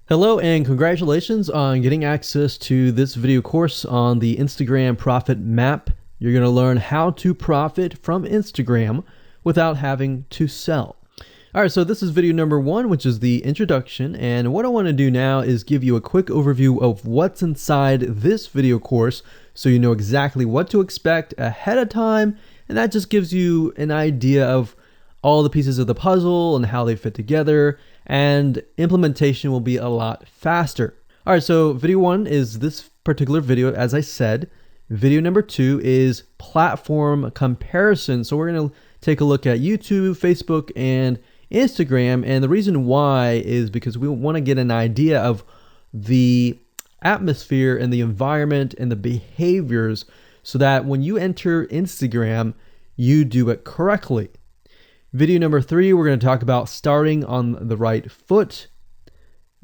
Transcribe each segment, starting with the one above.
Hello and congratulations on getting access to this video course on the Instagram Profit Map. You're going to learn how to profit from Instagram without having to sell. All right, so this is video number 1, which is the introduction. And what I want to do now is give you a quick overview of what's inside this video course so you know exactly what to expect ahead of time. And that just gives you an idea of all the pieces of the puzzle and how they fit together, and implementation will be a lot faster. All right, so video 1 is this particular video, as I said. Video number 2 is platform comparison. So we're going to take a look at YouTube, Facebook, and Instagram. And the reason why is because we want to get an idea of the atmosphere and the environment and the behaviors so that when you enter Instagram, you do it correctly. Video number 3, we're going to talk about starting on the right foot.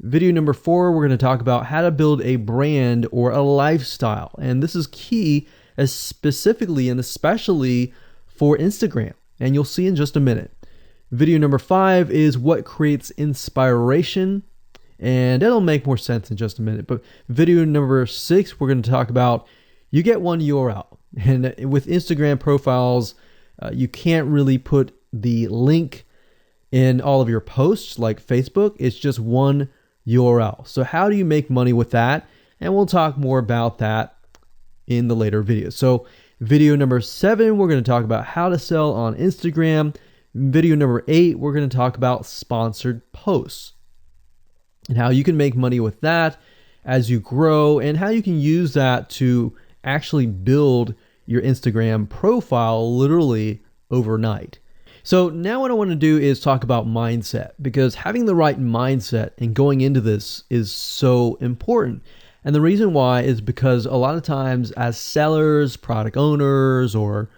Video number 4, we're going to talk about how to build a brand or a lifestyle. And this is key, specifically and especially for Instagram. And you'll see in just a minute. Video number 5 is what creates inspiration. And it'll make more sense in just a minute. But video number 6, we're going to talk about you get one URL. And with Instagram profiles, you can't really put the link in all of your posts like Facebook. It's just one URL. So how do you make money with that? And we'll talk more about that in the later videos. So video number 7, we're going to talk about how to sell on Instagram. Video number 8, we're going to talk about sponsored posts and how you can make money with that as you grow and how you can use that to actually build your Instagram profile literally overnight. So now what I want to do is talk about mindset, because having the right mindset and going into this is so important. And the reason why is because a lot of times as sellers, product owners, or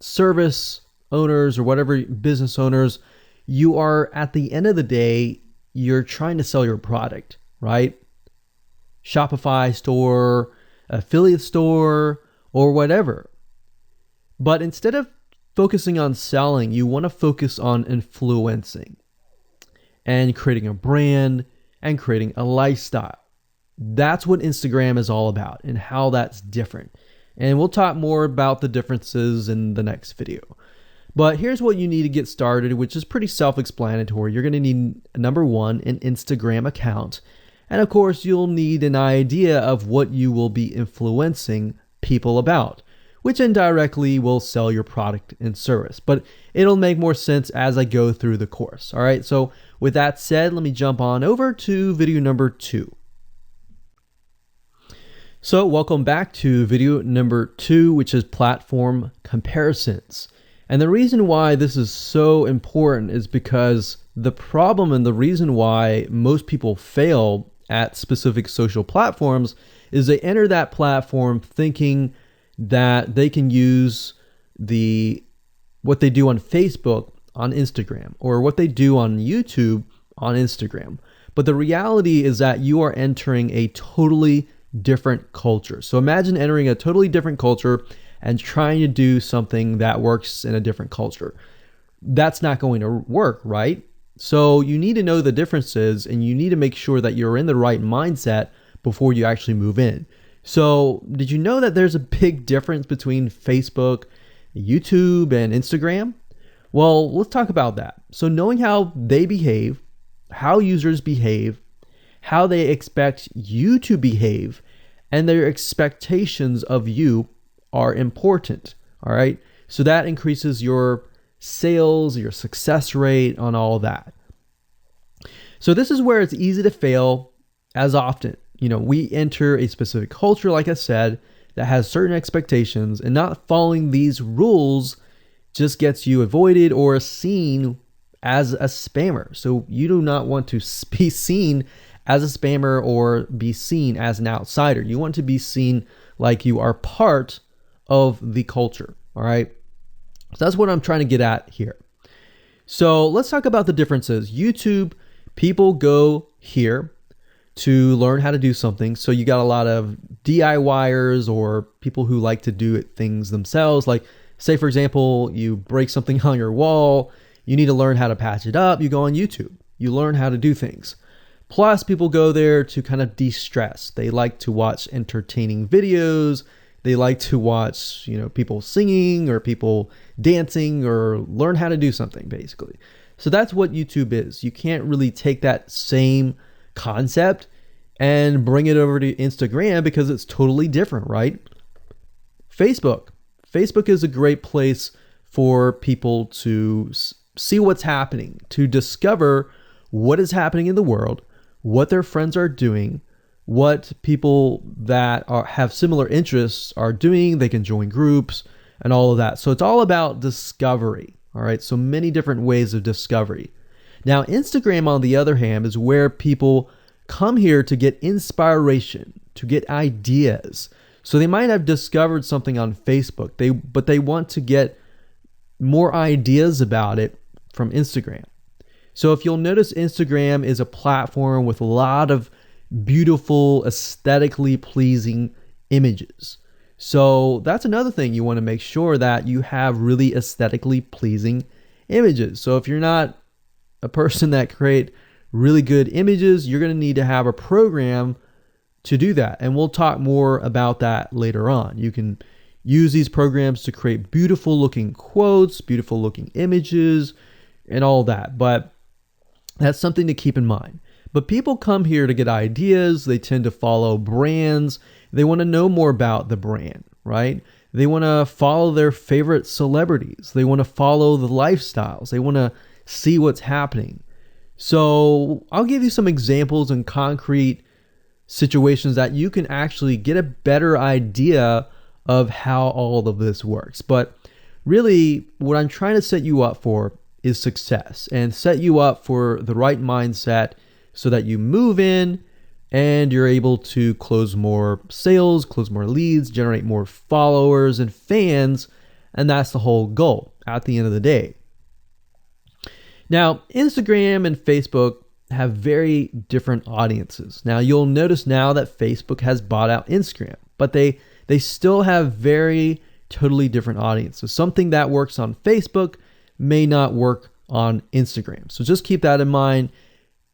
service owners, or whatever business owners, you are at the end of the day, you're trying to sell your product, right? Shopify store, affiliate store, or whatever. But instead of focusing on selling, you want to focus on influencing and creating a brand and creating a lifestyle. That's what Instagram is all about and how that's different. And we'll talk more about the differences in the next video. But here's what you need to get started, which is pretty self-explanatory. You're going to need, number 1, an Instagram account. And of course, you'll need an idea of what you will be influencing people about, which indirectly will sell your product and service. But it'll make more sense as I go through the course. All right, so with that said, let me jump on over to video number 2. So welcome back to video number 2, which is platform comparisons. And the reason why this is so important is because the problem and the reason why most people fail at specific social platforms is they enter that platform thinking that they can use what they do on Facebook on Instagram, or what they do on YouTube on Instagram. But the reality is that you are entering a totally different culture. So imagine entering a totally different culture and trying to do something that works in a different culture. That's not going to work, right? So you need to know the differences, and you need to make sure that you're in the right mindset before you actually move in. So did you know that there's a big difference between Facebook, YouTube, and Instagram? Well, let's talk about that. So knowing how they behave, how users behave, how they expect you to behave, and their expectations of you are important, all right? So that increases your sales, your success rate on all that. So this is where it's easy to fail as often. You know, we enter a specific culture, like I said, that has certain expectations, and not following these rules just gets you avoided or seen as a spammer. So you do not want to be seen as a spammer or be seen as an outsider. You want to be seen like you are part of the culture, all right? So that's what I'm trying to get at here. So let's talk about the differences. YouTube, people go here to learn how to do something. So you got a lot of DIYers or people who like to do things themselves. Like, say, for example, you break something on your wall, you need to learn how to patch it up. You go on YouTube, you learn how to do things. Plus, people go there to kind of de-stress. They like to watch entertaining videos. They like to watch, people singing or people dancing or learn how to do something, basically. So that's what YouTube is. You can't really take that same concept and bring it over to Instagram because it's totally different, right? Facebook. Facebook is a great place for people to see what's happening, to discover what is happening in the world, what their friends are doing, what people that have similar interests are doing. They can join groups and all of that. So it's all about discovery. All right. So many different ways of discovery. Now, Instagram, on the other hand, is where people come here to get inspiration, to get ideas. So they might have discovered something on Facebook, but they want to get more ideas about it from Instagram. So if you'll notice, Instagram is a platform with a lot of beautiful, aesthetically pleasing images. So that's another thing. You want to make sure that you have really aesthetically pleasing images. So if you're not a person that create really good images, you're going to need to have a program to do that. And we'll talk more about that later on. You can use these programs to create beautiful looking quotes, beautiful looking images, and all that. But that's something to keep in mind. But people come here to get ideas. They tend to follow brands. They want to know more about the brand, right? They want to follow their favorite celebrities. They want to follow the lifestyles. They want to see what's happening. So I'll give you some examples and concrete situations that you can actually get a better idea of how all of this works. But really, what I'm trying to set you up for is success, and set you up for the right mindset so that you move in and you're able to close more sales, close more leads, generate more followers and fans. And that's the whole goal at the end of the day. Now, Instagram and Facebook have very different audiences. Now, you'll notice now that Facebook has bought out Instagram, but they still have very totally different audiences. Something that works on Facebook may not work on Instagram. So just keep that in mind.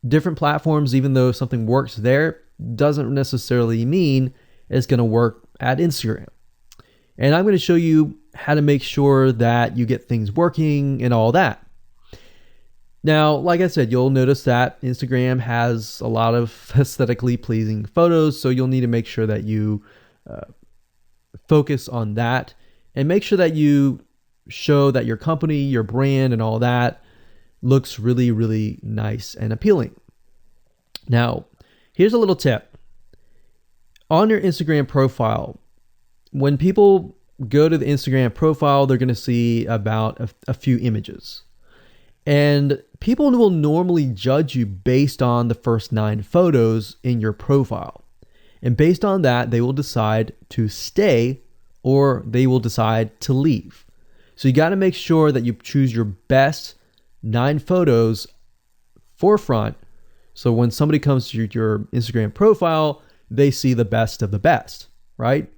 Different platforms, even though something works there, doesn't necessarily mean it's going to work at Instagram. And I'm going to show you how to make sure that you get things working and all that. Now, like I said, you'll notice that Instagram has a lot of aesthetically pleasing photos, so you'll need to make sure that you focus on that and make sure that you show that your company, your brand, and all that looks really, really nice and appealing. Now, here's a little tip. On your Instagram profile, when people go to the Instagram profile, they're going to see about a few images. And people will normally judge you based on the first 9 photos in your profile. And based on that, they will decide to stay or they will decide to leave. So you got to make sure that you choose your best 9 photos forefront. So when somebody comes to your Instagram profile, they see the best of the best, right?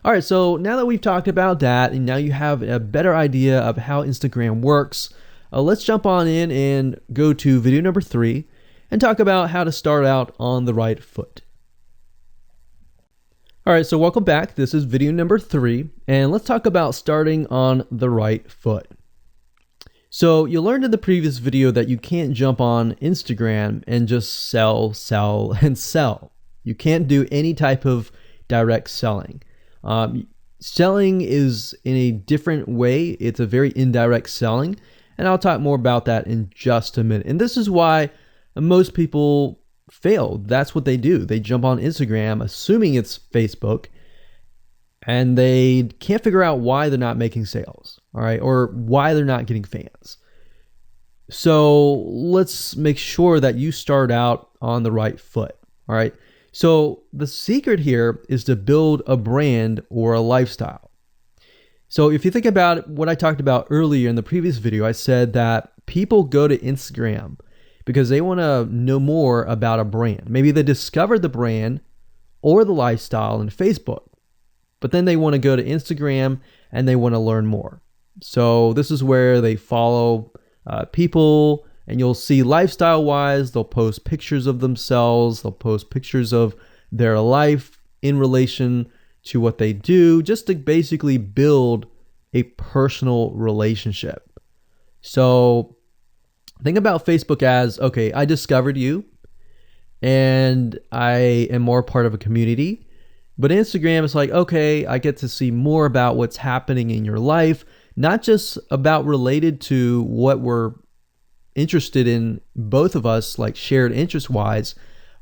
All right, so now that we've talked about that, and now you have a better idea of how Instagram works, let's jump on in and go to video number 3 and talk about how to start out on the right foot. All right, so welcome back. This is video number 3, and let's talk about starting on the right foot. So you learned in the previous video that you can't jump on Instagram and just sell, and sell. You can't do any type of direct selling. Selling is in a different way. It's a very indirect selling, and I'll talk more about that in just a minute. And this is why most people fail. That's what they do. They jump on Instagram assuming it's Facebook, and they can't figure out why they're not making sales, all right, or why they're not getting fans. So let's make sure that you start out on the right foot, all right? So the secret here is to build a brand or a lifestyle. So if you think about what I talked about earlier in the previous video, I said that people go to Instagram because they want to know more about a brand. Maybe they discovered the brand or the lifestyle in Facebook, but then they want to go to Instagram and they want to learn more. So this is where they follow people And you'll see lifestyle wise, they'll post pictures of themselves, they'll post pictures of their life in relation to what they do, just to basically build a personal relationship. So think about Facebook as, okay, I discovered you and I am more part of a community. But Instagram is like, okay, I get to see more about what's happening in your life, not just about related to what we're interested in, both of us, like shared interest wise,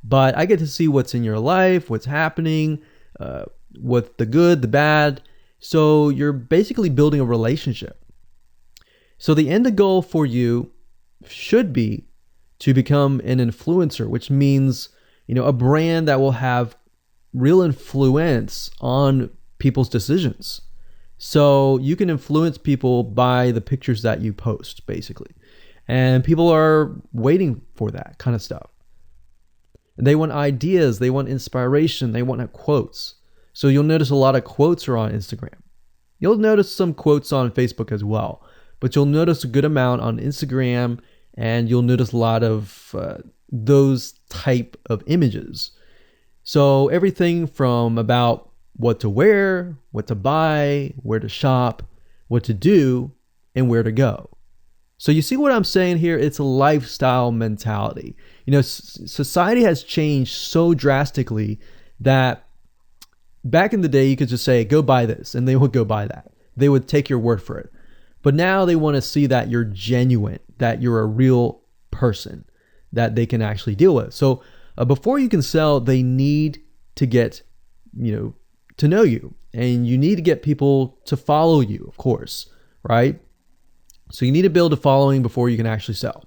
but I get to see what's in your life, what's happening, what the good, the bad. So you're basically building a relationship. So the end goal for you should be to become an influencer, which means, a brand that will have real influence on people's decisions. So you can influence people by the pictures that you post, basically. And people are waiting for that kind of stuff. They want ideas, they want inspiration, they want quotes. So you'll notice a lot of quotes are on Instagram. You'll notice some quotes on Facebook as well, but you'll notice a good amount on Instagram, and you'll notice a lot of those type of images. So everything from about what to wear, what to buy, where to shop, what to do, and where to go. So you see what I'm saying here? It's a lifestyle mentality. Society has changed so drastically that back in the day, you could just say, go buy this, and they would go buy that. They would take your word for it. But now they want to see that you're genuine, that you're a real person that they can actually deal with. So before you can sell, they need to get, to know you, and you need to get people to follow you, of course, right? So you need to build a following before you can actually sell.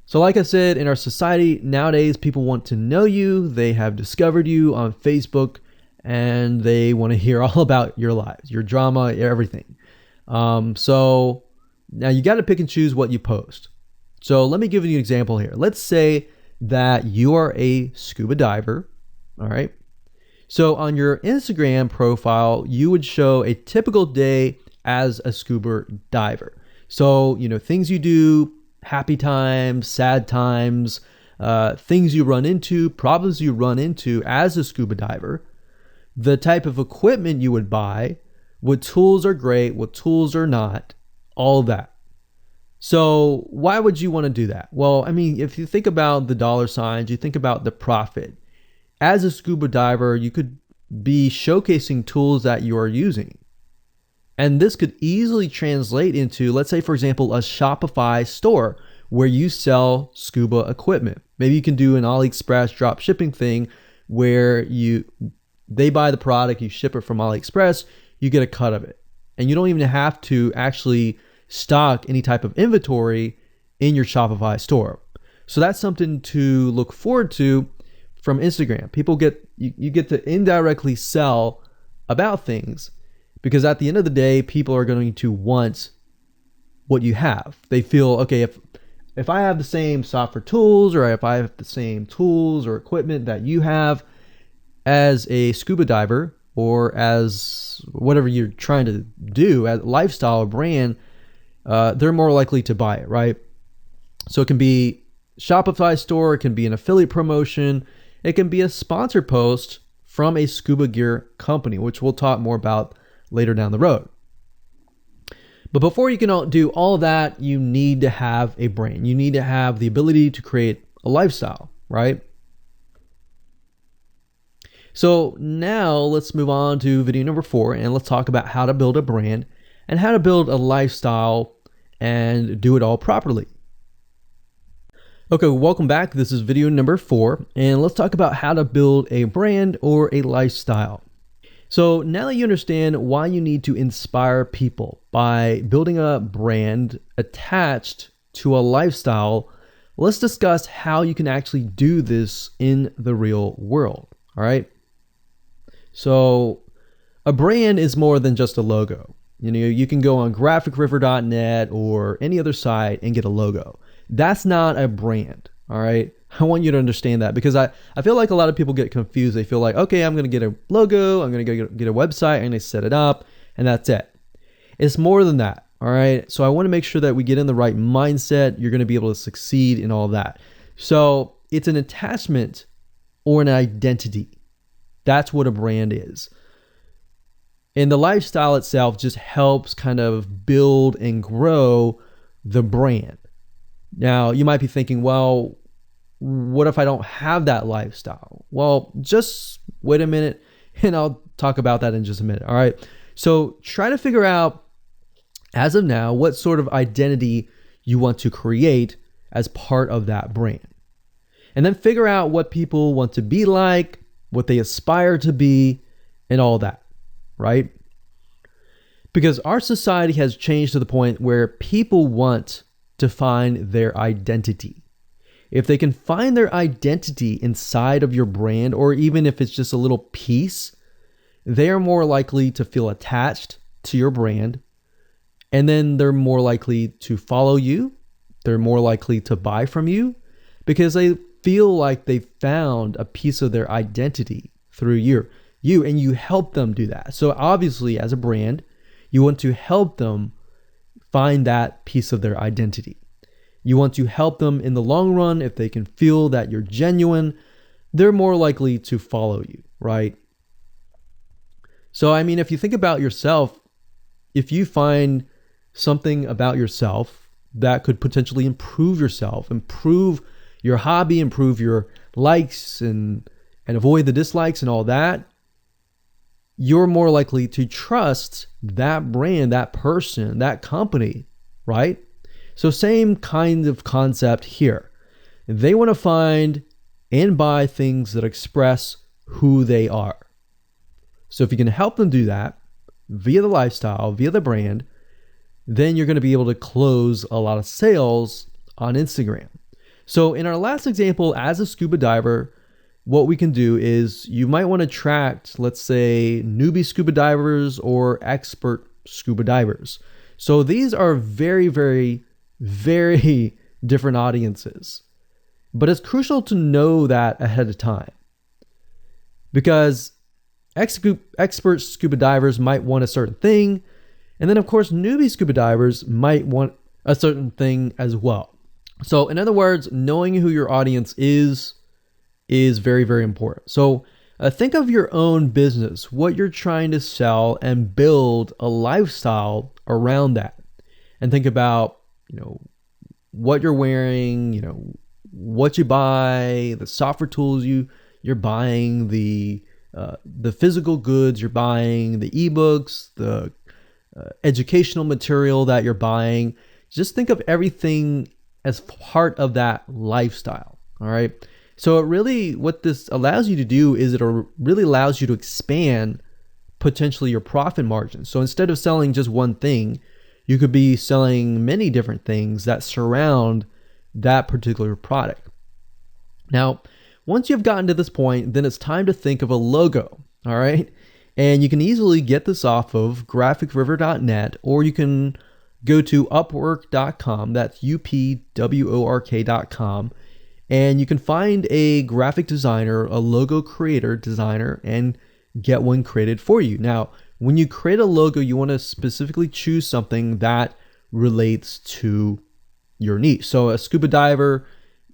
So like I said, in our society nowadays, people want to know you. They have discovered you on Facebook, and they want to hear all about your lives, your drama, everything. So now you got to pick and choose what you post. So let me give you an example here. Let's say that you are a scuba diver. All right. So on your Instagram profile, you would show a typical day as a scuba diver. So, things you do, happy times, sad times, things you run into, problems you run into as a scuba diver, the type of equipment you would buy, what tools are great, what tools are not, all that. So why would you want to do that? Well, if you think about the dollar signs, you think about the profit. As a scuba diver, you could be showcasing tools that you are using. And this could easily translate into, let's say, for example, a Shopify store where you sell scuba equipment. Maybe you can do an AliExpress drop shipping thing where they buy the product, you ship it from AliExpress, you get a cut of it. And you don't even have to actually stock any type of inventory in your Shopify store. So that's something to look forward to from Instagram. You get to indirectly sell about things, because at the end of the day, people are going to want what you have. They feel, okay, if I have the same software tools, or if I have the same tools or equipment that you have as a scuba diver, or as whatever you're trying to do, as a lifestyle brand, they're more likely to buy it, right? So it can be Shopify store, it can be an affiliate promotion, it can be a sponsored post from a scuba gear company, which we'll talk more about later down the road. But before you can do all of that, you need to have a brand. You need to have the ability to create a lifestyle, right? So now let's move on to video number 4, and let's talk about how to build a brand and how to build a lifestyle and do it all properly. Okay, welcome back. This is video number 4, and let's talk about how to build a brand or a lifestyle. So now that you understand why you need to inspire people by building a brand attached to a lifestyle, let's discuss how you can actually do this in the real world. All right. So a brand is more than just a logo. You can go on graphicriver.net or any other site and get a logo. That's not a brand. All right. I want you to understand that, because I feel like a lot of people get confused. They feel like, okay, I'm going to get a logo, I'm going to go get a website, I'm going to set it up, and that's it. It's more than that. All right. So I want to make sure that we get in the right mindset. You're going to be able to succeed in all that. So it's an attachment or an identity. That's what a brand is. And the lifestyle itself just helps kind of build and grow the brand. Now, you might be thinking, well, what if I don't have that lifestyle? Well, just wait a minute and I'll talk about that in just a minute. All right. So try to figure out, as of now, what sort of identity you want to create as part of that brand. And then figure out what people want to be like, what they aspire to be, and all that, right? Because our society has changed to the point where people want to find their identity. If they can find their identity inside of your brand, or even if it's just a little piece, they are more likely to feel attached to your brand. And then they're more likely to follow you. They're more likely to buy from you because they feel like they found a piece of their identity through you, and you help them do that. So obviously, as a brand, you want to help them find that piece of their identity. You want to help them in the long run. If they can feel that you're genuine, they're more likely to follow you, right? So, I mean, if you think about yourself, if you find something about yourself that could potentially improve yourself, improve your hobby, improve your likes and avoid the dislikes and all that, you're more likely to trust that brand, that person, that company, right? So same kind of concept here. They want to find and buy things that express who they are. So if you can help them do that via the lifestyle, via the brand, then you're going to be able to close a lot of sales on Instagram. So in our last example, as a scuba diver, what we can do is you might want to attract, let's say, newbie scuba divers or expert scuba divers. So these are very, very, very different audiences. But it's crucial to know that ahead of time, because expert scuba divers might want a certain thing. And then, of course, newbie scuba divers might want a certain thing as well. So in other words, knowing who your audience is very, very important. So think of your own business, what you're trying to sell, and build a lifestyle around that. And think about, what you're wearing, what you buy, the software tools you're buying, the physical goods you're buying, the ebooks, the educational material that you're buying. Just think of everything as part of that lifestyle. All right. So what this allows you to do is it really allows you to expand potentially your profit margin. So instead of selling just one thing, you could be selling many different things that surround that particular product. Now, once you've gotten to this point, then it's time to think of a logo. All right. And you can easily get this off of graphicriver.net, or you can go to upwork.com. That's upwork.com. And you can find a graphic designer, a logo designer, and get one created for you. Now, when you create a logo, you want to specifically choose something that relates to your niche. So a scuba diver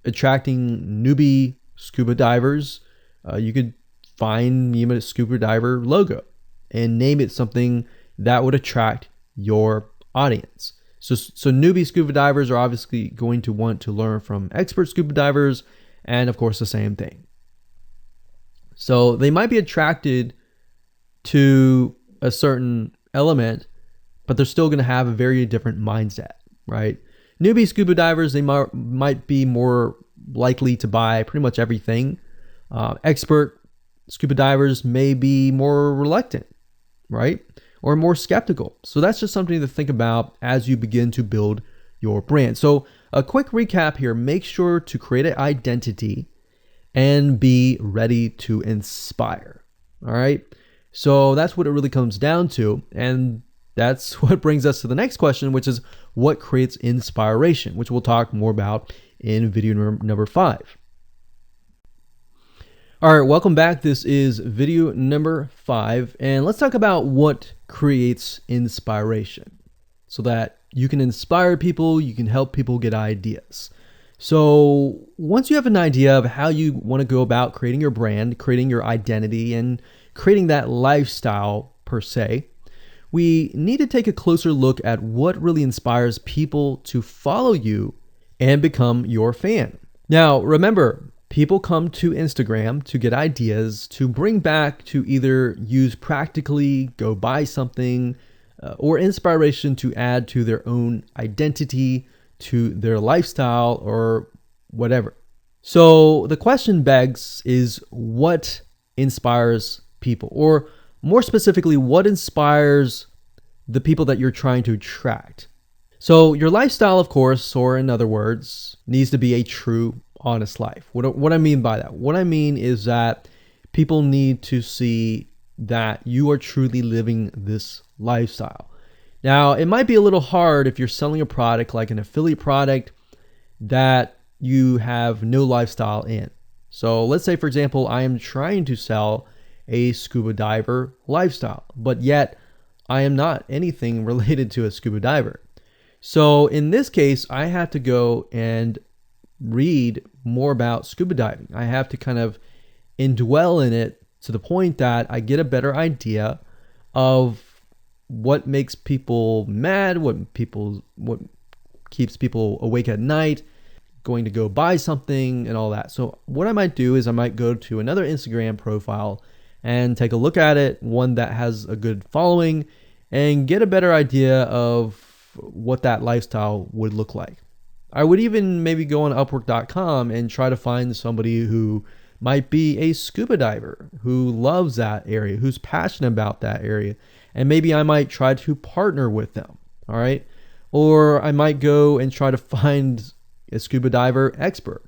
attracting newbie scuba divers, you could find a scuba diver logo and name it something that would attract your audience. So newbie scuba divers are obviously going to want to learn from expert scuba divers, and of course the same thing. So they might be attracted to a certain element, but they're still going to have a very different mindset, right? Newbie scuba divers, they might be more likely to buy pretty much everything. Expert scuba divers may be more reluctant, right? Or more skeptical. So that's just something to think about as you begin to build your brand. So a quick recap here: make sure to create an identity and be ready to inspire. All right. So that's what it really comes down to. And that's what brings us to the next question, which is what creates inspiration, which we'll talk more about in video number 5. All right, welcome back. This is video number 5, and let's talk about what creates inspiration so that you can inspire people, you can help people get ideas. So once you have an idea of how you want to go about creating your brand, creating your identity, and creating that lifestyle per se, we need to take a closer look at what really inspires people to follow you and become your fan. Now, remember, people come to Instagram to get ideas to bring back to either use practically, go buy something, or inspiration to add to their own identity, to their lifestyle, or whatever. So the question begs is, what inspires people? Or more specifically, what inspires the people that you're trying to attract? So your lifestyle, of course, or in other words, needs to be a true, honest life. What I mean by that? What I mean is that people need to see that you are truly living this lifestyle. Now, it might be a little hard if you're selling a product like an affiliate product that you have no lifestyle in. So let's say, for example, I am trying to sell a scuba diver lifestyle, but yet I am not anything related to a scuba diver. So in this case, I have to go and read more about scuba diving. I have to kind of indwell in it to the point that I get a better idea of what makes people mad, what keeps people awake at night, going to go buy something and all that. So what I might do is I might go to another Instagram profile and take a look at it, one that has a good following, and get a better idea of what that lifestyle would look like. I would even maybe go on Upwork.com and try to find somebody who might be a scuba diver, who loves that area, who's passionate about that area. And maybe I might try to partner with them, all right? Or I might go and try to find a scuba diver expert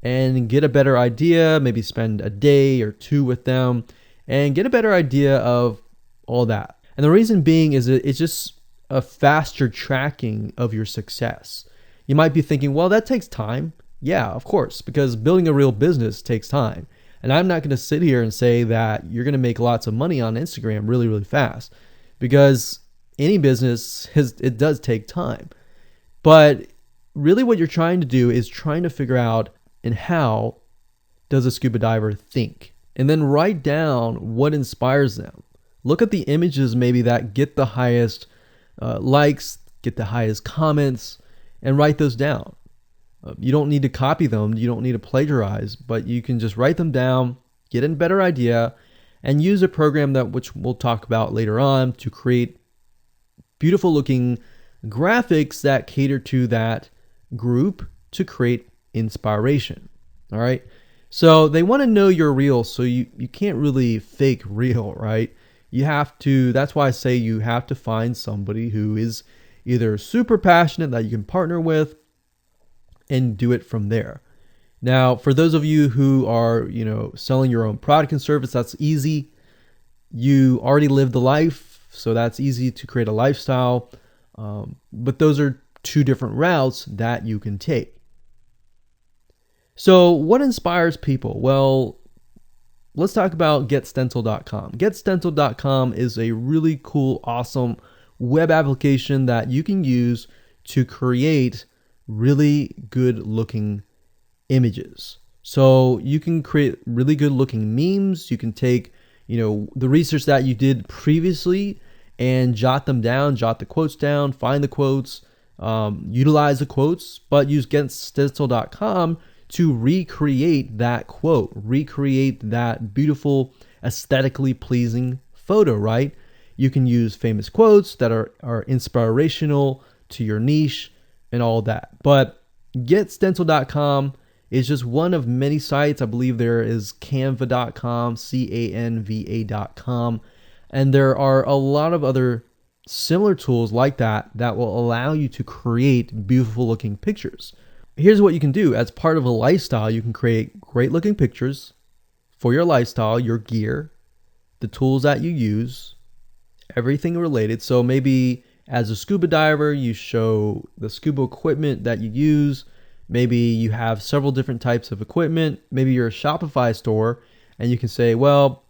and get a better idea, maybe spend a day or two with them and get a better idea of all that. And the reason being is it's just a faster tracking of your success. You might be thinking, well, that takes time. Yeah, of course, because building a real business takes time. And I'm not going to sit here and say that you're going to make lots of money on Instagram really, really fast, because any business, it does take time. But really what you're trying to do is trying to figure out, and how does a scuba diver think? And then write down what inspires them. Look at the images maybe that get the highest likes, get the highest comments, and write those down. You don't need to copy them. You don't need to plagiarize, but you can just write them down, get a better idea, and use a program which we'll talk about later on to create beautiful looking graphics that cater to that group to create inspiration. All right. So they want to know you're real. So you can't really fake real, right? You have to, that's why I say you have to find somebody who is either super passionate that you can partner with and do it from there. Now, for those of you who are, selling your own product and service, that's easy. You already live the life, so that's easy to create a lifestyle. But those are two different routes that you can take. So what inspires people? Well, let's talk about GetStencil.com. GetStencil.com is a really cool, awesome web application that you can use to create really good looking images. So you can create really good looking memes. You can take, the research that you did previously and jot them down, jot the quotes down, find the quotes, utilize the quotes, but use GetStencil.com to recreate that quote, recreate that beautiful, aesthetically pleasing photo, right? You can use famous quotes that are inspirational to your niche and all that. But GetStencil.com is just one of many sites. I believe there is Canva.com, Canva.com, and there are a lot of other similar tools like that will allow you to create beautiful looking pictures. Here's what you can do. As part of a lifestyle, you can create great looking pictures for your lifestyle, your gear, the tools that you use, everything related. So maybe as a scuba diver, you show the scuba equipment that you use. Maybe you have several different types of equipment. Maybe you're a Shopify store and you can say, well,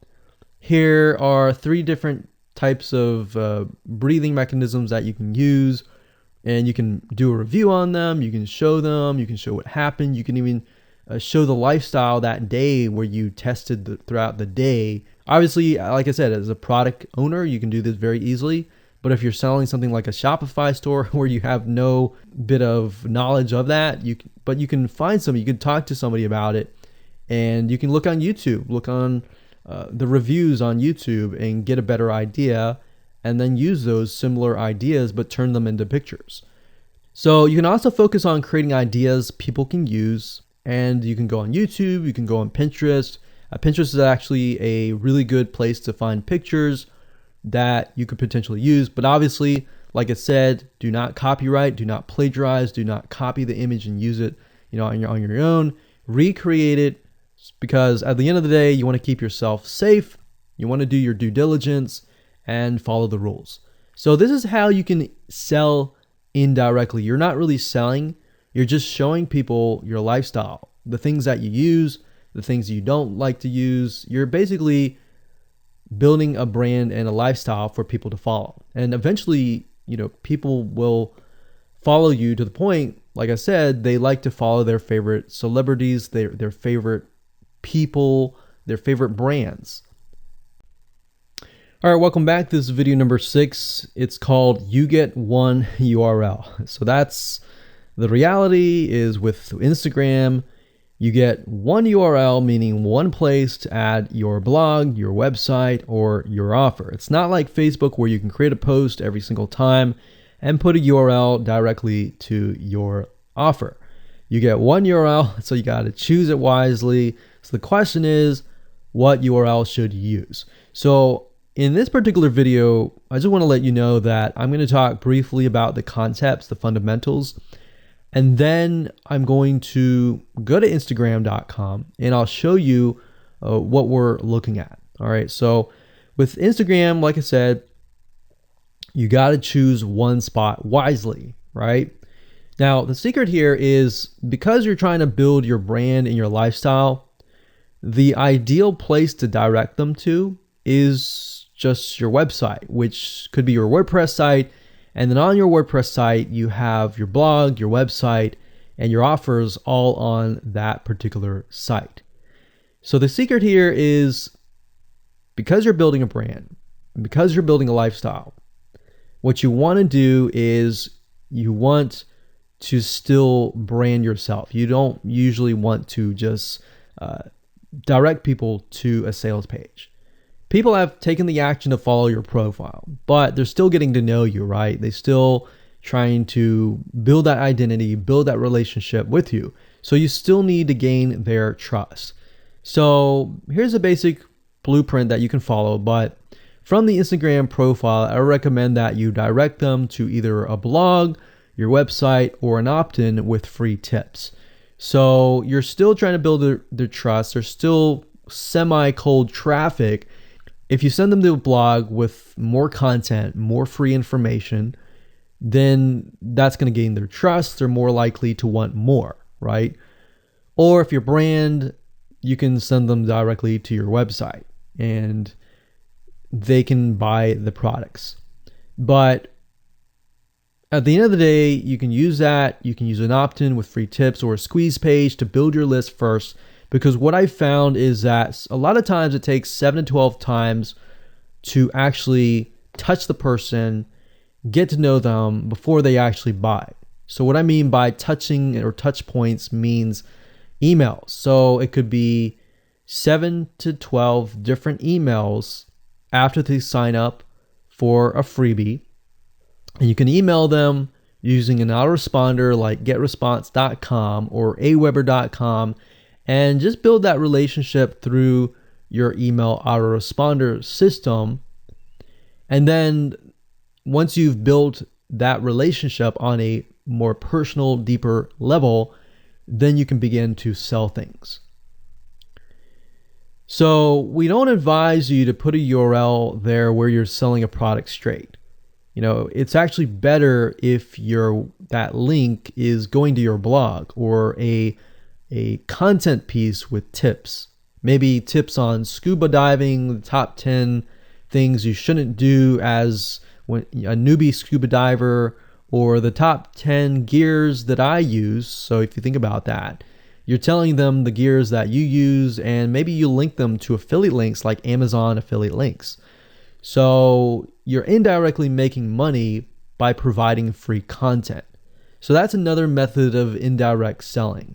here are 3 different types of breathing mechanisms that you can use and you can do a review on them. You can show them, you can show what happened. You can even show the lifestyle that day where you tested throughout the day. Obviously, like I said, as a product owner, you can do this very easily. But if you're selling something like a Shopify store where you have no bit of knowledge of that, you can find somebody, you can talk to somebody about it, and you can look on YouTube, look on the reviews on YouTube and get a better idea, and then use those similar ideas but turn them into pictures. So you can also focus on creating ideas people can use, and you can go on YouTube, you can go on Pinterest. Pinterest is actually a really good place to find pictures that you could potentially use, but obviously, like I said, do not copyright, do not plagiarize, do not copy the image and use it, on your own. Recreate it, because at the end of the day, you want to keep yourself safe. You want to do your due diligence and follow the rules. So this is how you can sell indirectly. You're not really selling, you're just showing people your lifestyle, the things that you use, the things you don't like to use. You're basically building a brand and a lifestyle for people to follow. And eventually, people will follow you to the point, like I said, they like to follow their favorite celebrities, their favorite people, their favorite brands. All right, welcome back. This is video number 6. It's called You Get One URL. So that's the reality is with Instagram, you get one URL, meaning one place to add your blog, your website, or your offer. It's not like Facebook where you can create a post every single time and put a URL directly to your offer. You get one URL, so you got to choose it wisely. So the question is, what URL should you use? So in this particular video, I just want to let you know that I'm going to talk briefly about the concepts, the fundamentals, and then I'm going to go to Instagram.com and I'll show you what we're looking at. All right. So with Instagram, like I said, you got to choose one spot wisely, right? Now, the secret here is because you're trying to build your brand and your lifestyle, the ideal place to direct them to is just your website, which could be your WordPress site. And then on your WordPress site, you have your blog, your website, and your offers all on that particular site. So the secret here is because you're building a brand, because you're building a lifestyle, what you want to do is you want to still brand yourself. You don't usually want to just direct people to a sales page. People have taken the action to follow your profile, but they're still getting to know you, right? They're still trying to build that identity, build that relationship with you. So you still need to gain their trust. So here's a basic blueprint that you can follow, but from the Instagram profile, I recommend that you direct them to either a blog, your website, or an opt-in with free tips. So you're still trying to build their trust. They're still semi-cold traffic. If you send them to a blog with more content, more free information, then that's going to gain their trust. They're more likely to want more, right? Or if your brand, you can send them directly to your website and they can buy the products. But at the end of the day, you can use that. You can use an opt-in with free tips or a squeeze page to build your list first. Because what I found is that a lot of times it takes 7 to 12 times to actually touch the person, get to know them before they actually buy. So what I mean by touching or touch points means emails. So it could be 7 to 12 different emails after they sign up for a freebie. And you can email them using an autoresponder like getresponse.com or aweber.com. And just build that relationship through your email autoresponder system. And then once you've built that relationship on a more personal, deeper level, then you can begin to sell things. So we don't advise you to put a URL there where you're selling a product straight. It's actually better if that link is going to your blog or a content piece with tips, maybe tips on scuba diving, the top 10 things you shouldn't do as a newbie scuba diver, or the top 10 gears that I use. So if you think about that, you're telling them the gears that you use, and maybe you link them to affiliate links like Amazon affiliate links. So you're indirectly making money by providing free content. So that's another method of indirect selling.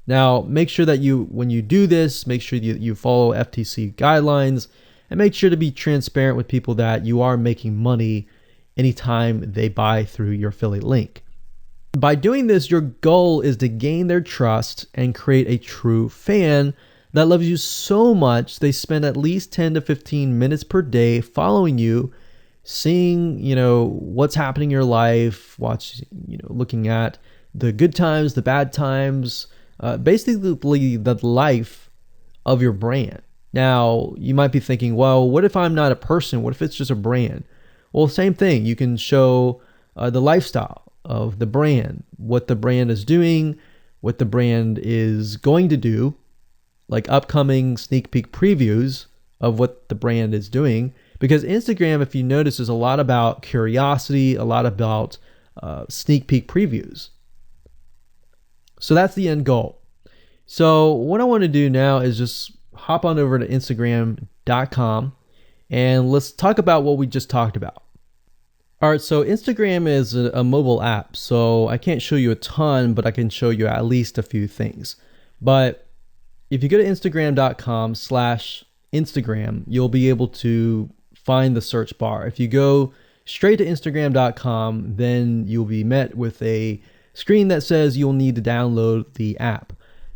Now, make sure that when you do this, make sure you follow FTC guidelines, and make sure to be transparent with people that you are making money anytime they buy through your affiliate link. By doing this, your goal is to gain their trust and create a true fan that loves you so much they spend at least 10 to 15 minutes per day following you, seeing, what's happening in your life, looking at the good times, the bad times, basically the life of your brand. Now, you might be thinking, well, what if I'm not a person? What if it's just a brand? Well, same thing. You can show the lifestyle of the brand, what the brand is doing, what the brand is going to do, like upcoming sneak peek previews of what the brand is doing. Because Instagram, if you notice, is a lot about curiosity, a lot about sneak peek previews. So that's the end goal. So what I want to do now is just hop on over to Instagram.com and let's talk about what we just talked about. All right, so Instagram is a mobile app, so I can't show you a ton, but I can show you at least a few things. But if you go to Instagram.com/Instagram, you'll be able to find the search bar. If you go straight to Instagram.com, then you'll be met with a screen that says you'll need to download the app.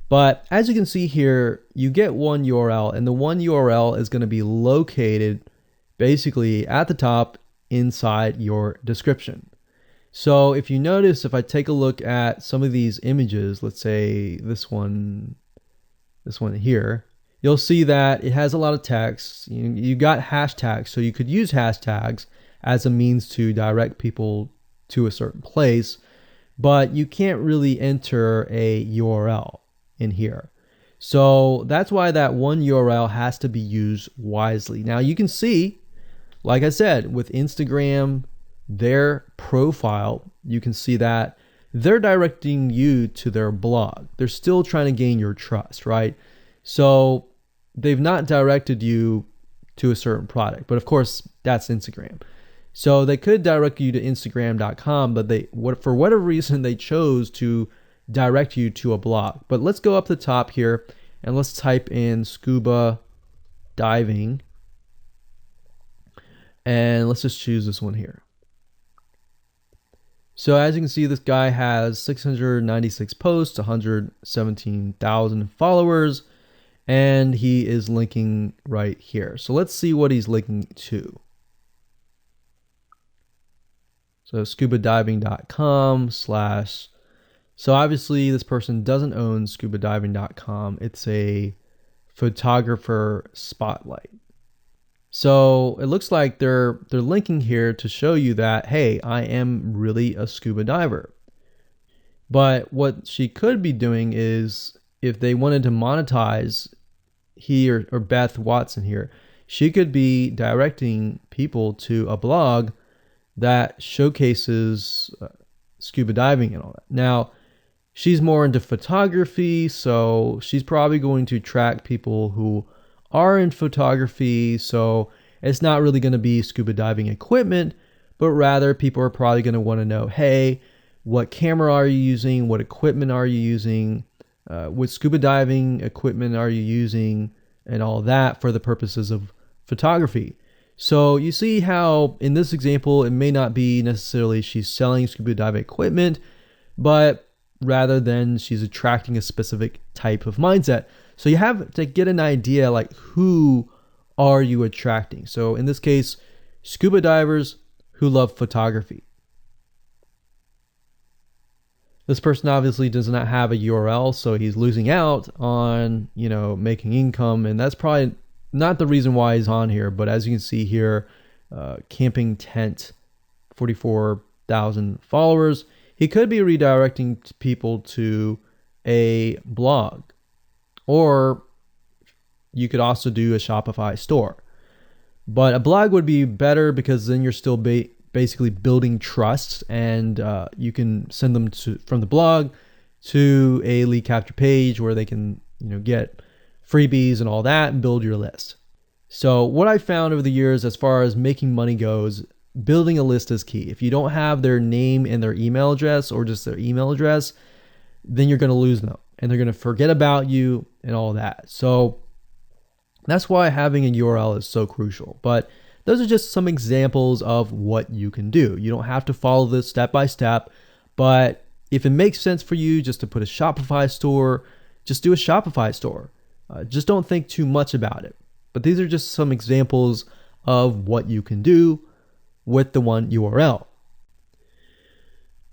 But as you can see here, you get one URL, and the one URL is going to be located basically at the top inside your description. So if you notice, if I take a look at some of these images, let's say this one here, you'll see that it has a lot of text. You got hashtags, so you could use hashtags as a means to direct people to a certain place, but you can't really enter a URL in here. So that's why that one URL has to be used wisely. Now you can see, like I said, with Instagram, their profile, you can see that they're directing you to their blog. They're still trying to gain your trust, right? So they've not directed you to a certain product, but of course that's Instagram. So they could direct you to Instagram.com, but for whatever reason, they chose to direct you to a blog. But let's go up the top here and let's type in scuba diving. And let's just choose this one here. So as you can see, this guy has 696 posts, 117,000 followers, and he is linking right here. So let's see what he's linking to. So scubadiving.com/. So obviously this person doesn't own scubadiving.com. It's a photographer spotlight. So it looks like they're linking here to show you that, hey, I am really a scuba diver. But what she could be doing is, if they wanted to monetize he or Beth Watson here, she could be directing people to a blog that showcases scuba diving and all that. Now, she's more into photography, so she's probably going to attract people who are in photography. So it's not really going to be scuba diving equipment, but rather people are probably going to want to know, hey, what camera are you using? What equipment are you using? What scuba diving equipment are you using? And all that for the purposes of photography. So you see how in this example, it may not be necessarily she's selling scuba diving equipment, but rather than she's attracting a specific type of mindset. So you have to get an idea, like, who are you attracting? So in this case, scuba divers who love photography. This person obviously does not have a URL, so he's losing out on, making income, and that's probably not the reason why he's on here. But as you can see here, camping tent, 44,000 followers. He could be redirecting people to a blog, or you could also do a Shopify store. But a blog would be better because then you're still basically building trust, and you can send them from the blog to a lead capture page where they can, get freebies and all that and build your list. So what I found over the years as far as making money goes, building a list is key. If you don't have their name and their email address, or just their email address, then you're going to lose them and they're going to forget about you and all that. So that's why having a URL is so crucial. But those are just some examples of what you can do. You don't have to follow this step by step, but if it makes sense for you just to put a Shopify store, just do a Shopify store. Just don't think too much about it. But these are just some examples of what you can do with the one URL.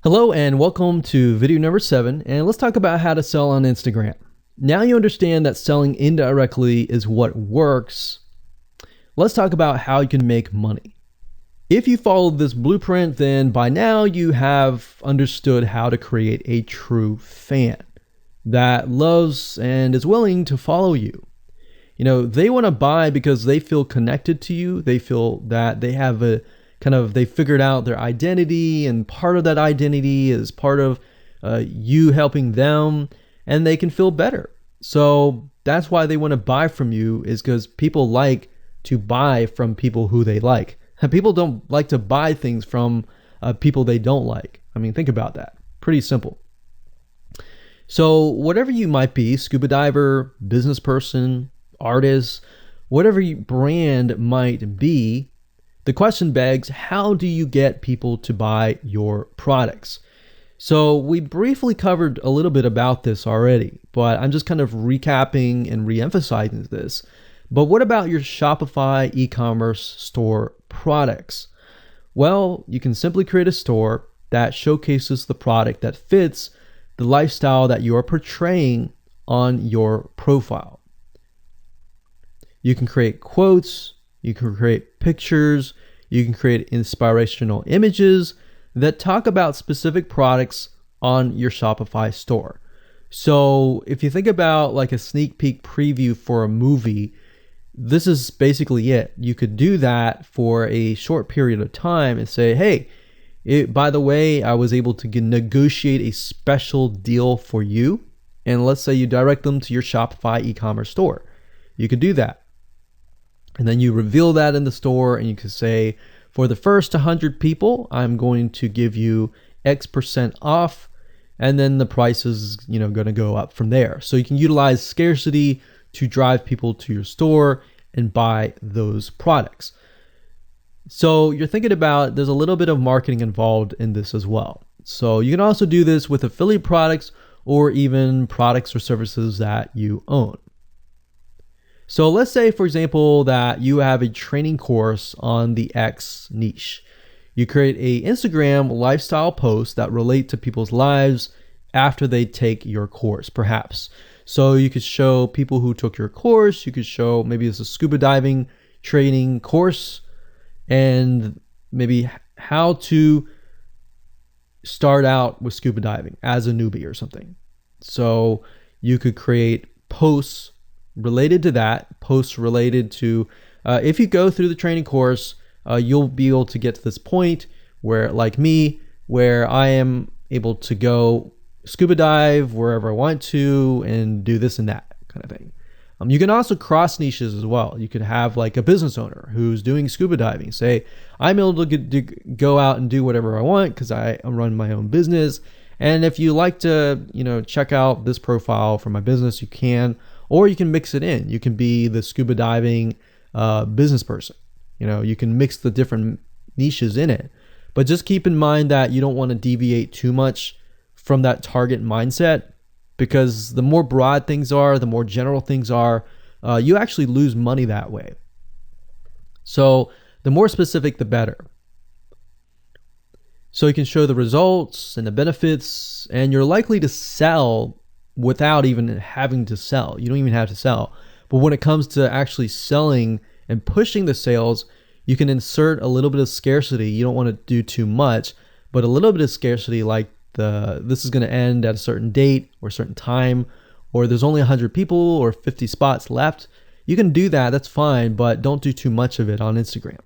Hello and welcome to video number 7, and let's talk about how to sell on Instagram. Now you understand that selling indirectly is what works. Let's talk about how you can make money. If you followed this blueprint, then by now you have understood how to create a true fan that loves and is willing to follow you. They want to buy because they feel connected to you. They feel that they have they figured out their identity, and part of that identity is part of you helping them, and they can feel better. So that's why they want to buy from you, is because people like to buy from people who they like. And people don't like to buy things from people they don't like. I mean, think about that. Pretty simple. So whatever you might be, scuba diver, business person, artist, whatever your brand might be, the question begs, how do you get people to buy your products? So we briefly covered a little bit about this already, but I'm just kind of recapping and re-emphasizing this. But what about your Shopify e-commerce store products? Well, you can simply create a store that showcases the product that fits the lifestyle that you are portraying on your profile. You can create quotes, you can create pictures, you can create inspirational images that talk about specific products on your Shopify store. So if you think about like a sneak peek preview for a movie, this is basically it. You could do that for a short period of time and say, hey, by the way, I was able to negotiate a special deal for you. And let's say you direct them to your Shopify e-commerce store. You could do that. And then you reveal that in the store, and you could say, for the first 100 people, I'm going to give you X% off. And then the price is, going to go up from there. So you can utilize scarcity to drive people to your store and buy those products. So you're thinking about, there's a little bit of marketing involved in this as well. So you can also do this with affiliate products or even products or services that you own. So let's say, for example, that you have a training course on the X niche. You create a Instagram lifestyle post that relate to people's lives after they take your course, perhaps. So you could show people who took your course, you could show maybe it's a scuba diving training course, and maybe how to start out with scuba diving as a newbie or something. So you could create posts related to that, posts related to, if you go through the training course, you'll be able to get to this point where, like me, where I am able to go scuba dive wherever I want to and do this and that kind of thing. You can also cross niches as well. You could have like a business owner who's doing scuba diving. Say, I'm able to go out and do whatever I want because I run my own business. And if you like to, check out this profile for my business, you can, or you can mix it in. You can be the scuba diving business person. You can mix the different niches in it. But just keep in mind that you don't want to deviate too much from that target mindset, because the more broad things are, the more general things are, you actually lose money that way. So the more specific, the better. So you can show the results and the benefits, and you're likely to sell without even having to sell. You don't even have to sell. But when it comes to actually selling and pushing the sales, you can insert a little bit of scarcity. You don't want to do too much, but a little bit of scarcity, like this is going to end at a certain date or a certain time, or there's only 100 people or 50 spots left. You can do that, that's fine, but don't do too much of it on Instagram.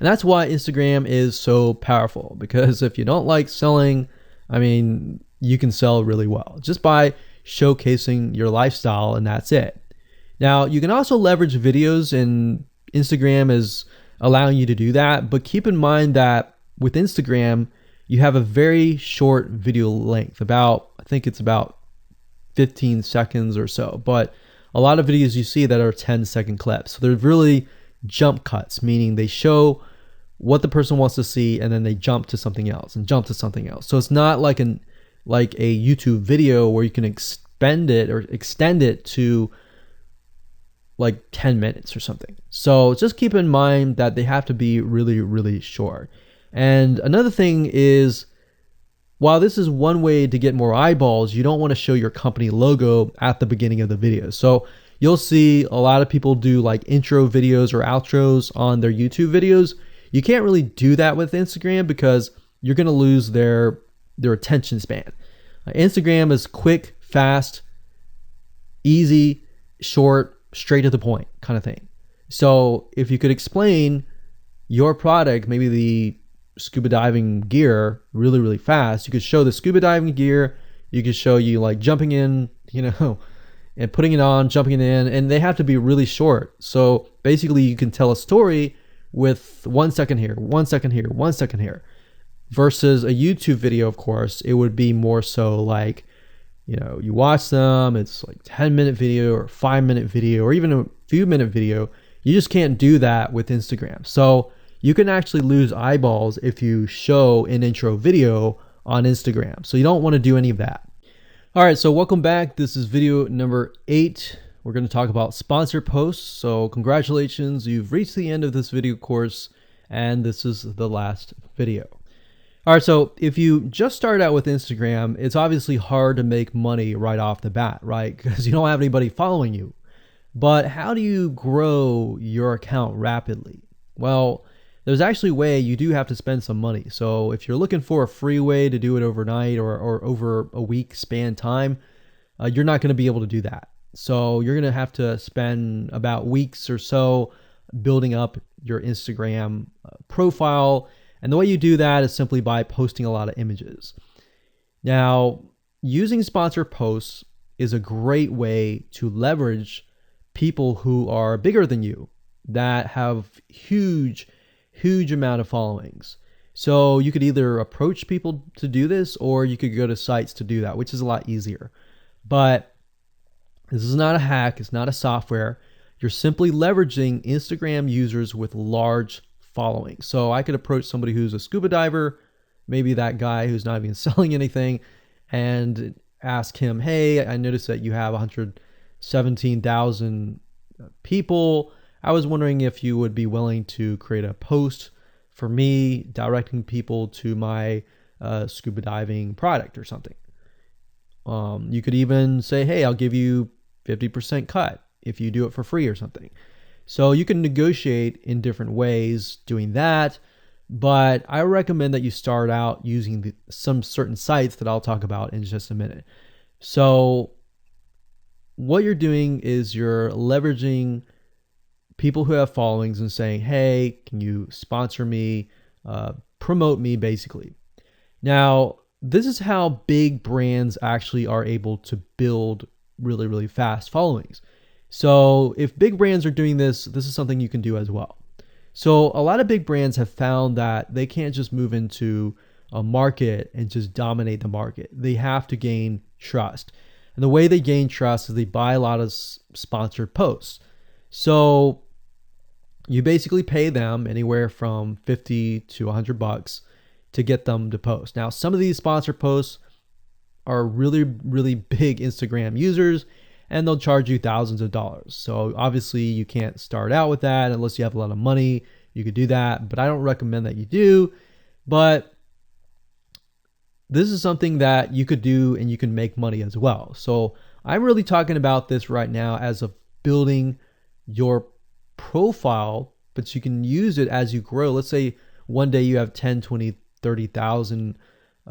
And that's why Instagram is so powerful, because if you don't like selling, I mean, you can sell really well just by showcasing your lifestyle, and that's it. Now, you can also leverage videos, and Instagram is allowing you to do that, but keep in mind that with Instagram, you have a very short video length, I think it's about 15 seconds or so, but a lot of videos you see that are 10-second clips. So they're really jump cuts, meaning they show what the person wants to see and then they jump to something else and jump to something else. So it's not like a YouTube video where you can extend it to like 10 minutes or something. So just keep in mind that they have to be really, really short. And another thing is, while this is one way to get more eyeballs, you don't want to show your company logo at the beginning of the video. So you'll see a lot of people do like intro videos or outros on their YouTube videos. You can't really do that with Instagram because you're going to lose their attention span. Instagram is quick, fast, easy, short, straight to the point kind of thing. So if you could explain your product, maybe the scuba diving gear, really, really fast, you could show the scuba diving gear, you could show you like jumping in, and putting it on, jumping it in, and they have to be really short. So basically you can tell a story with 1 second here, 1 second here, 1 second here, versus a YouTube video. Of course, it would be more so like, you watch them, it's like 10-minute video or 5-minute video or even a few minute video. You just can't do that with Instagram. So you can actually lose eyeballs if you show an intro video on Instagram. So you don't want to do any of that. All right, so welcome back. This is video number 8. We're going to talk about sponsor posts. So congratulations, you've reached the end of this video course, and this is the last video. All right, so if you just start out with Instagram, it's obviously hard to make money right off the bat, right? Because you don't have anybody following you. But how do you grow your account rapidly? Well, there's actually a way. You do have to spend some money. So if you're looking for a free way to do it overnight or over a week span time, you're not going to be able to do that. So you're going to have to spend about weeks or so building up your Instagram profile. And the way you do that is simply by posting a lot of images. Now, using sponsor posts is a great way to leverage people who are bigger than you, that have huge amount of followings. So you could either approach people to do this, or you could go to sites to do that, which is a lot easier. But this is not a hack. It's not a software. You're simply leveraging Instagram users with large followings. So I could approach somebody who's a scuba diver, maybe that guy who's not even selling anything, and ask him, hey, I noticed that you have 117,000 people. I was wondering if you would be willing to create a post for me directing people to my scuba diving product or something. You could even say, hey, I'll give you 50% cut if you do it for free or something. So you can negotiate in different ways doing that, but I recommend that you start out using some certain sites that I'll talk about in just a minute. So what you're doing is you're leveraging people who have followings and saying, hey, can you sponsor me, promote me, basically. Now, this is how big brands actually are able to build really, really fast followings. So if big brands are doing this, this is something you can do as well. So a lot of big brands have found that they can't just move into a market and just dominate the market. They have to gain trust. And the way they gain trust is they buy a lot of sponsored posts. So you basically pay them anywhere from $50 to $100 to get them to post. Now, some of these sponsored posts are really, really big Instagram users, and they'll charge you thousands of dollars. So obviously you can't start out with that unless you have a lot of money. You could do that, but I don't recommend that you do. But this is something that you could do and you can make money as well. So I'm really talking about this right now as of building your profile, but you can use it as you grow. Let's say one day you have 10, 20, 30,000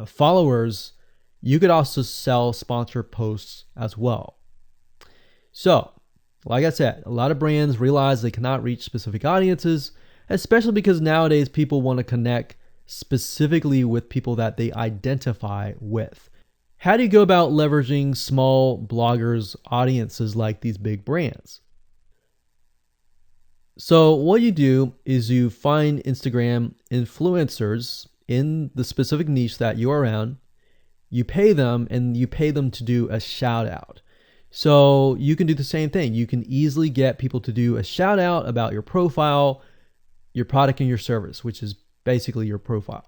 followers. You could also sell sponsored posts as well. So, like I said, a lot of brands realize they cannot reach specific audiences, especially because nowadays people want to connect specifically with people that they identify with. How do you go about leveraging small bloggers' audiences like these big brands? So what you do is you find Instagram influencers in the specific niche that you're around. You pay them, and you pay them to do a shout out. So you can do the same thing. You can easily get people to do a shout out about your profile, your product, and your service, which is basically your profile.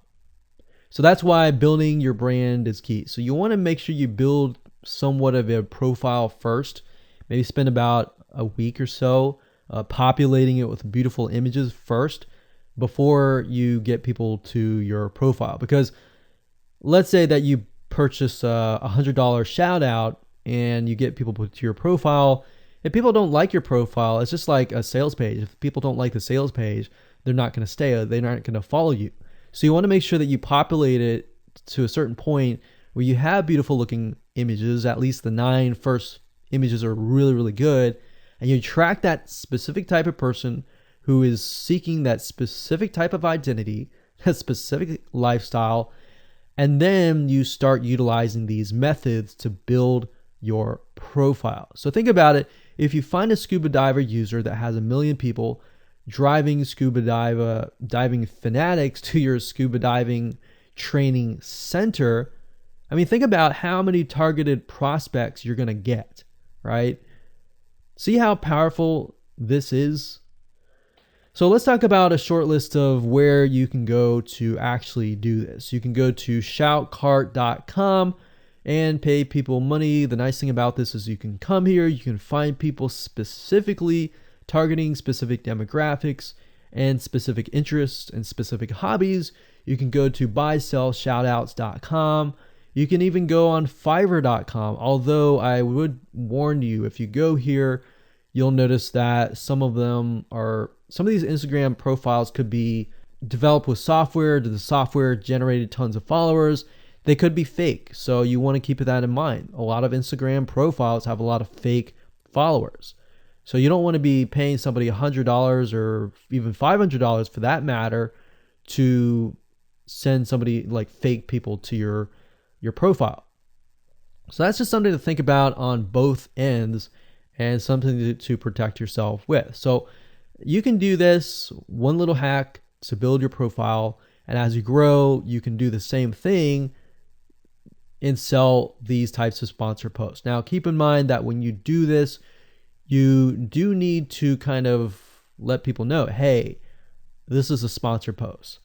So that's why building your brand is key. So you want to make sure you build somewhat of a profile first. Maybe spend about a week or so populating it with beautiful images first before you get people to your profile. Because let's say that you purchase a $100 shout out and you get people to your profile. If people don't like your profile, it's just like a sales page. If people don't like the sales page, they're not going to stay. They're not going to follow you. So you want to make sure that you populate it to a certain point where you have beautiful looking images. At least the 9 first images are really, really good. And you track that specific type of person who is seeking that specific type of identity, that specific lifestyle. And then you start utilizing these methods to build your profile. So think about it. If you find a scuba diver user that has 1 million people driving scuba diving fanatics to your scuba diving training center, I mean, think about how many targeted prospects you're going to get, right? See how powerful this is? So let's talk about a short list of where you can go to actually do this. You can go to shoutcart.com and pay people money. The nice thing about this is you can come here, you can find people specifically targeting specific demographics and specific interests and specific hobbies. You can go to buysellshoutouts.com. You can even go on fiverr.com. Although I would warn you, if you go here, you'll notice that some of these Instagram profiles could be developed with software. The software generated tons of followers. They could be fake. So you want to keep that in mind. A lot of Instagram profiles have a lot of fake followers. So you don't want to be paying somebody $100 or even $500 for that matter to send somebody like fake people to your profile. So that's just something to think about on both ends and something to protect yourself with. So you can do this one little hack to build your profile. And as you grow, you can do the same thing and sell these types of sponsor posts. Now, keep in mind that when you do this, you do need to kind of let people know, hey, this is a sponsor post.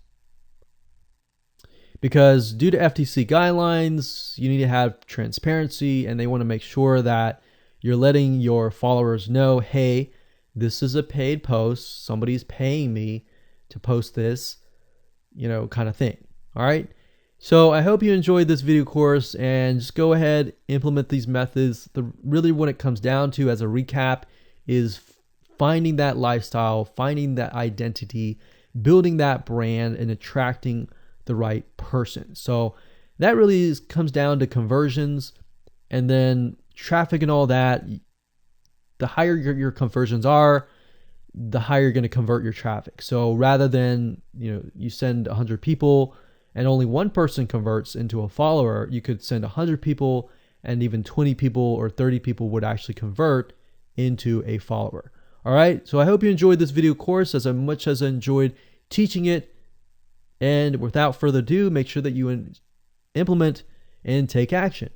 Because due to FTC guidelines, you need to have transparency, and they want to make sure that you're letting your followers know, hey, this is a paid post. Somebody's paying me to post this, kind of thing. All right. So I hope you enjoyed this video course, and just go ahead, implement these methods. Really what it comes down to as a recap is finding that lifestyle, finding that identity, building that brand, and attracting the right person. So that really comes down to conversions, and then traffic and all that. The higher your conversions are, the higher you're going to convert your traffic. So rather than, you send 100 people and only one person converts into a follower, you could send 100 people and even 20 people or 30 people would actually convert into a follower. All right. So I hope you enjoyed this video course as much as I enjoyed teaching it. And without further ado, make sure that you implement and take action.